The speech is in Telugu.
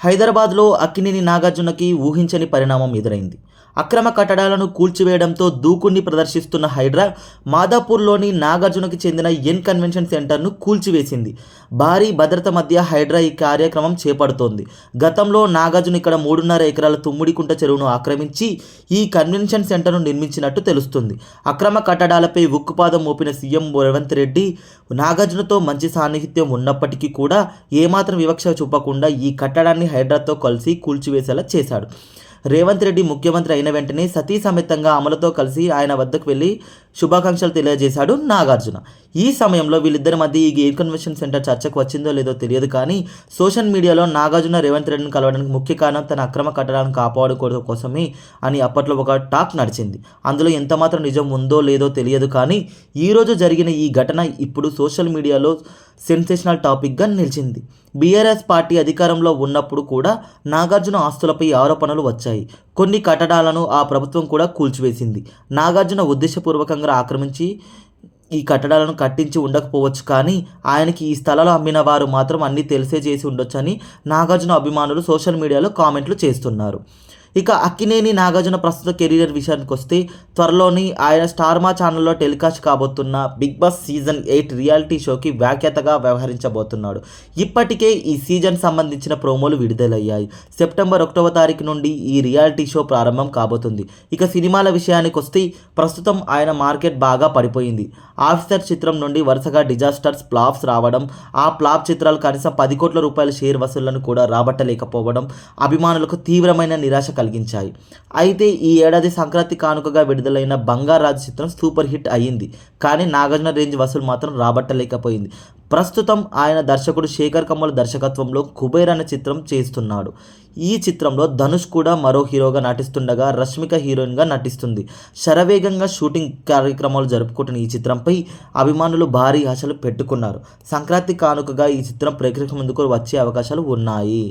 హైదరాబాద్లో అక్కినేని నాగార్జునకి ఊహించని పరిణామం ఎదురైంది. అక్రమ కట్టడాలను కూల్చివేయడంతో దూకుడిని ప్రదర్శిస్తున్న హైడ్రా మాదాపూర్లోని నాగార్జునకి చెందిన ఎన్ కన్వెన్షన్ సెంటర్ను కూల్చివేసింది. భారీ భద్రత మధ్య హైడ్రా ఈ కార్యక్రమం చేపడుతోంది. గతంలో నాగార్జున ఇక్కడ 3.5 ఎకరాల తుమ్మిడికుంట చెరువును ఆక్రమించి ఈ కన్వెన్షన్ సెంటర్ను నిర్మించినట్టు తెలుస్తుంది. అక్రమ కట్టడాలపై ఉక్కుపాదం మోపిన సీఎం రేవంత్ రెడ్డి నాగార్జునతో మంచి సాన్నిహిత్యం ఉన్నప్పటికీ కూడా ఏమాత్రం వివక్ష చూపకుండా ఈ కట్టడాన్ని హైడ్రాతో కలిసి కూల్చివేసేలా చేశాడు. రేవంత్ రెడ్డి ముఖ్యమంత్రి అయిన వెంటనే సతీ సమేతంగా అమలతో కలిసి ఆయన వద్దకు వెళ్ళి శుభాకాంక్షలు తెలియజేశాడు నాగార్జున. ఈ సమయంలో వీళ్ళిద్దరి మధ్య ఈ ఎయిర్ కన్వెన్షన్ సెంటర్ చర్చకు వచ్చిందో లేదో తెలియదు, కానీ సోషల్ మీడియాలో నాగార్జున రేవంత్ రెడ్డిని కలవడానికి ముఖ్య కారణం తన అక్రమ కట్టడాలను కాపాడుకోవడం కోసమే అని అప్పట్లో ఒక టాక్ నడిచింది. అందులో ఎంతమాత్రం నిజం ఉందో లేదో తెలియదు, కానీ ఈరోజు జరిగిన ఈ ఘటన ఇప్పుడు సోషల్ మీడియాలో సెన్సేషనల్ టాపిక్గా నిలిచింది. బీఆర్ఎస్ పార్టీ అధికారంలో ఉన్నప్పుడు కూడా నాగార్జున ఆస్తులపై ఆరోపణలు వచ్చాయి. కొన్ని కట్టడాలను ఆ ప్రభుత్వం కూడా కూల్చివేసింది. నాగార్జున ఉద్దేశపూర్వకంగా ఆక్రమించి ఈ కట్టడాలను కట్టించి ఉండకపోవచ్చు, కానీ ఆయనకి ఈ స్థలాలు అమ్మిన వారు మాత్రం అన్నీ తెలిసే చేసి ఉండొచ్చని నాగార్జున అభిమానులు సోషల్ మీడియాలో కామెంట్లు చేస్తున్నారు. ఇక అక్కినేని నాగార్జున ప్రస్తుత కెరీర్ విషయానికి వస్తే త్వరలోని ఆయన స్టార్ మా ఛానల్లో టెలికాస్ట్ కాబోతున్న బిగ్ బాస్ సీజన్ 8 రియాలిటీ షోకి వ్యాఖ్యాతగా వ్యవహరించబోతున్నాడు. ఇప్పటికే ఈ సీజన్ సంబంధించిన ప్రోమోలు విడుదలయ్యాయి. సెప్టెంబర్ 1వ తారీఖు నుండి ఈ రియాలిటీ షో ప్రారంభం కాబోతుంది. ఇక సినిమాల విషయానికి వస్తే ప్రస్తుతం ఆయన మార్కెట్ బాగా పడిపోయింది. ఆఫీసర్ చిత్రం నుండి వరుసగా డిజాస్టర్స్ ఫ్లాప్స్ రావడం, ఆ ఫ్లాప్ చిత్రాలు కనీసం 10 కోట్ల రూపాయల షేర్ వసూళ్లను కూడా రాబట్టలేకపోవడం అభిమానులకు తీవ్రమైన నిరాశ కలిగించాయి. అయితే ఈ ఏడాది సంక్రాంతి కానుకగా విడుదలైన బంగారాజు చిత్రం సూపర్ హిట్ అయ్యింది, కానీ నాగార్జున రేంజ్ వసూలు మాత్రం రాబట్టలేకపోయింది. ప్రస్తుతం ఆయన దర్శకుడు శేఖర్ కమ్ముల దర్శకత్వంలో కుబేర్ అనే చిత్రం చేస్తున్నాడు. ఈ చిత్రంలో ధనుష్ కూడా మరో హీరోగా నటిస్తుండగా రష్మిక హీరోయిన్గా నటిస్తుంది. శరవేగంగా షూటింగ్ కార్యక్రమాలు జరుపుకుంటున్న ఈ చిత్రంపై అభిమానులు భారీ ఆశలు పెట్టుకున్నారు. సంక్రాంతి కానుకగా ఈ చిత్రం ప్రేక్షకుల ముందుకు వచ్చే అవకాశాలు ఉన్నాయి.